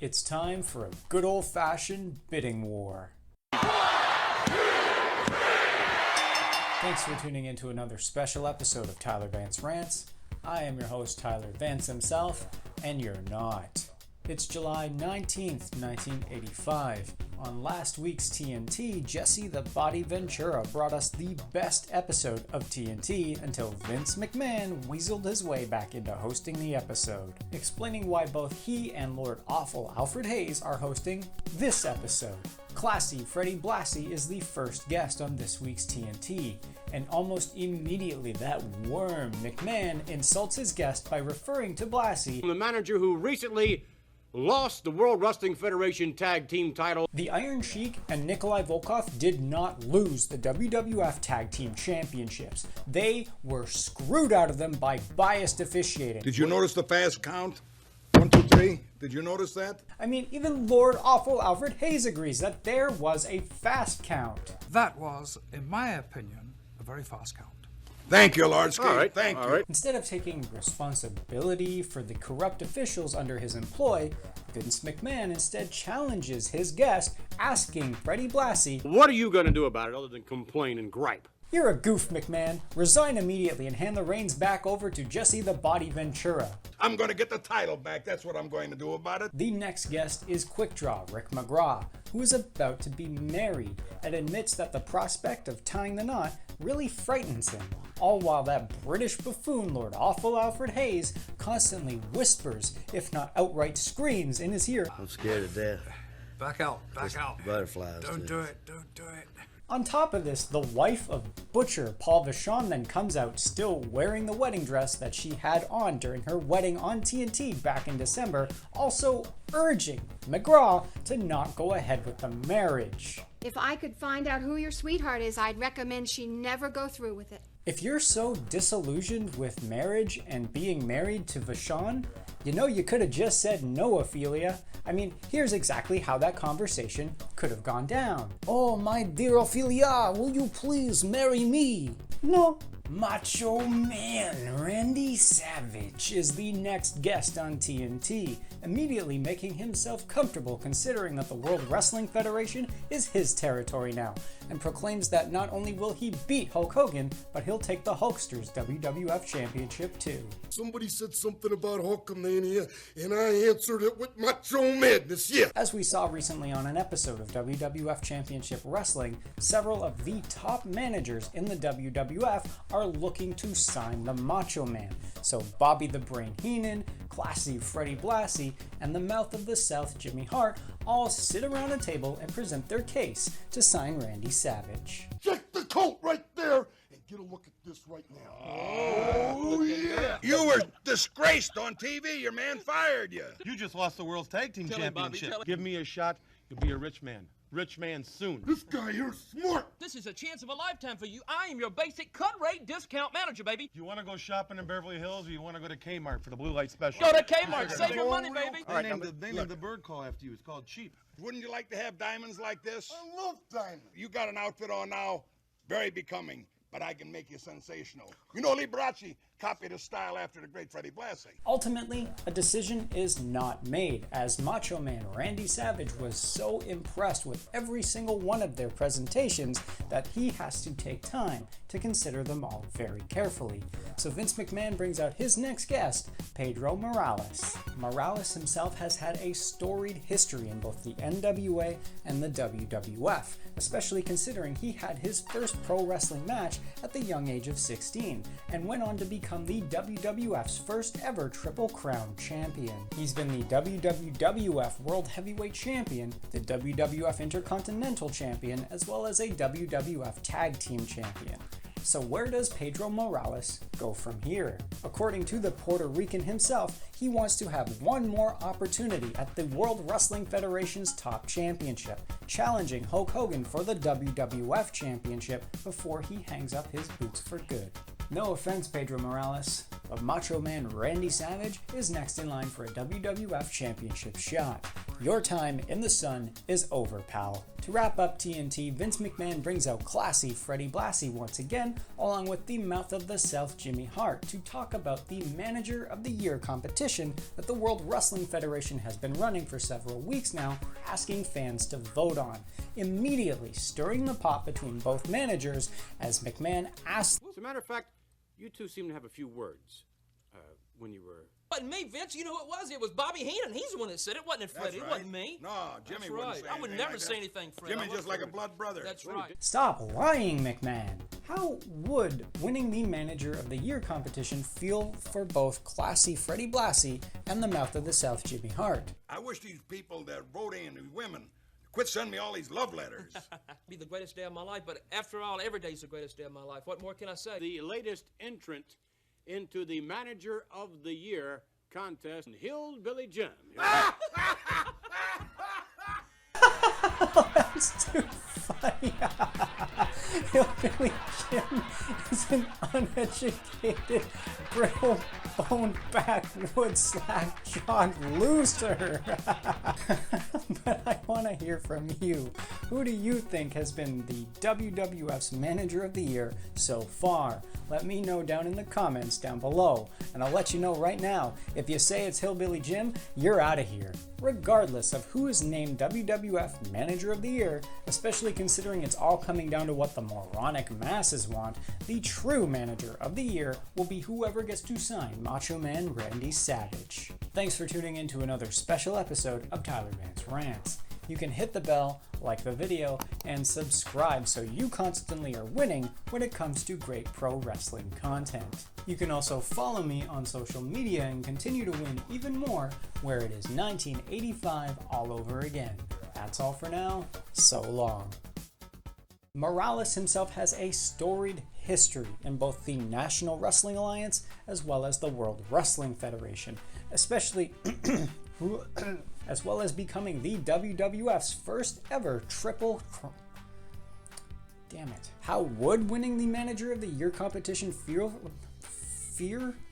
It's time for a good old-fashioned bidding war. Thanks for tuning in to another special episode of Tyler Vance Rants. I am your host, Tyler Vance himself, and you're not. It's July 19th, 1985. On last week's TNT, Jesse the Body Ventura brought us the best episode of TNT until Vince McMahon weaseled his way back into hosting the episode, explaining why both he and Lord Awful Alfred Hayes are hosting this episode. Classy Freddie Blassie is the first guest on this week's TNT, and almost immediately that worm McMahon insults his guest by referring to Blassie, the manager who recently lost the World Wrestling Federation Tag Team title. The Iron Sheik and Nikolai Volkov did not lose the WWF Tag Team Championships. They were screwed out of them by biased officiating. Did you notice the fast count? 1, 2, 3. Did you notice that? I mean, even Lord Awful Alfred Hayes agrees that there was a fast count. That was, in my opinion, a very fast count. Thank you, Lord Ski. All right, Thank all you. right. Instead of taking responsibility for the corrupt officials under his employ, Vince McMahon instead challenges his guest, asking Freddie Blassie, What are you going to do about it other than complain and gripe? "You're a goof, McMahon. Resign immediately and hand the reins back over to Jesse the Body Ventura." I'm going to get the title back. That's what I'm going to do about it. The next guest is Quick Draw Rick McGraw, who is about to be married and admits that the prospect of tying the knot really frightens him, all while that British buffoon Lord Awful Alfred Hayes constantly whispers, if not outright screams, in his ear. I'm scared to death. Back out, back out. Butterflies. Don't too. do it, don't do it. On top of this, the wife of Butcher Paul Vachon then comes out still wearing the wedding dress that she had on during her wedding on TNT back in December, also urging McGraw to not go ahead with the marriage. If I could find out who your sweetheart is, I'd recommend she never go through with it. If you're so disillusioned with marriage and being married to Vachon, you know you could have just said no, Ophelia. I mean, here's exactly how that conversation could have gone down. "Oh, my dear Ophelia, will you please marry me?" "No." Macho Man Randy Savage is the next guest on TNT, immediately making himself comfortable considering that the World Wrestling Federation is his territory now, and proclaims that not only will he beat Hulk Hogan, but he'll take the Hulkster's WWF Championship too. Somebody said something about Hulkamania, and I answered it with Macho Madness, yeah. As we saw recently on an episode of WWF Championship Wrestling, several of the top managers in the WWF are looking to sign the Macho Man. So Bobby the Brain Heenan, Classy Freddie Blassie, and the Mouth of the South Jimmy Hart all sit around a table and present their case to sign Randy Savage. Check the coat right there, and get a look at this right now. Oh, yeah. You were disgraced on TV. Your man fired you. You just lost the World's Tag Team Championship. Give me a shot, you'll be a rich man. Rich man soon. This guy here's smart. This is a chance of a lifetime for you. I am your basic cut rate discount manager, baby. You want to go shopping in Beverly Hills, or you want to go to Kmart for the blue light special? Go to Kmart, save your money, baby. They named the bird call after you. It's called Cheap. Wouldn't you like to have diamonds like this? I love diamonds. You got an outfit on now, very becoming, but I can make you sensational. You know, Liberace copied his style after the great Freddie Blassie. Ultimately, a decision is not made, as Macho Man Randy Savage was so impressed with every single one of their presentations that he has to take time to consider them all very carefully. So Vince McMahon brings out his next guest, Pedro Morales. Morales himself has had a storied history in both the NWA and the WWF, especially considering he had his first pro wrestling match at the young age of 16, and went on to become the WWF's first ever Triple Crown champion. He's been the WWF World Heavyweight Champion, the WWF Intercontinental Champion, as well as a WWF Tag Team Champion. So where does Pedro Morales go from here? According to the Puerto Rican himself, he wants to have one more opportunity at the World Wrestling Federation's top championship, challenging Hulk Hogan for the WWF Championship before he hangs up his boots for good. No offense, Pedro Morales, but Macho Man Randy Savage is next in line for a WWF Championship shot. Your time in the sun is over, pal. To wrap up TNT, Vince McMahon brings out classy Freddie Blassie once again, along with the Mouth of the South Jimmy Hart, to talk about the Manager of the Year competition that the World Wrestling Federation has been running for several weeks now, asking fans to vote on, immediately stirring the pot between both managers as McMahon asked. As a matter of fact, you two seem to have a few words when you were... Wasn't me, Vince. You know who it was? It was Bobby Heenan. He's the one that said it. Wasn't it, Freddie? Right. It wasn't me. No, Jimmy That's wouldn't right. say I would anything never like say that. anything, Freddie. Jimmy just like a blood brother. That's right. Stop lying, McMahon. How would winning the Manager of the Year competition feel for both classy Freddie Blassie and the Mouth of the South Jimmy Hart? I wish these people that vote in, these women, quit sending me all these love letters. Be the greatest day of my life, but after all, every day's the greatest day of my life. What more can I say? The latest entrant into the Manager of the Year contest, Hillbilly Jim. That's too funny. Hillbilly Jim is an uneducated, brittle-boned backwoods slack-jawed loser. But I want to hear from you. Who do you think has been the WWF's Manager of the Year so far? Let me know down in the comments down below. And I'll let you know right now, if you say it's Hillbilly Jim, you're out of here. Regardless of who is named WWF Manager of the Year, especially considering it's all coming down to what the moronic masses want, the true Manager of the Year will be whoever gets to sign Macho Man Randy Savage. Thanks for tuning in to another special episode of Tyler Vance Rants. You can hit the bell, like the video, and subscribe so you constantly are winning when it comes to great pro wrestling content. You can also follow me on social media and continue to win even more, where it is 1985 all over again. That's all for now. So long. Morales himself has a storied history in both the National Wrestling Alliance as well as the World Wrestling Federation, especially as well as becoming the WWF's first ever triple Damn it. How would winning the Manager of the Year competition feel?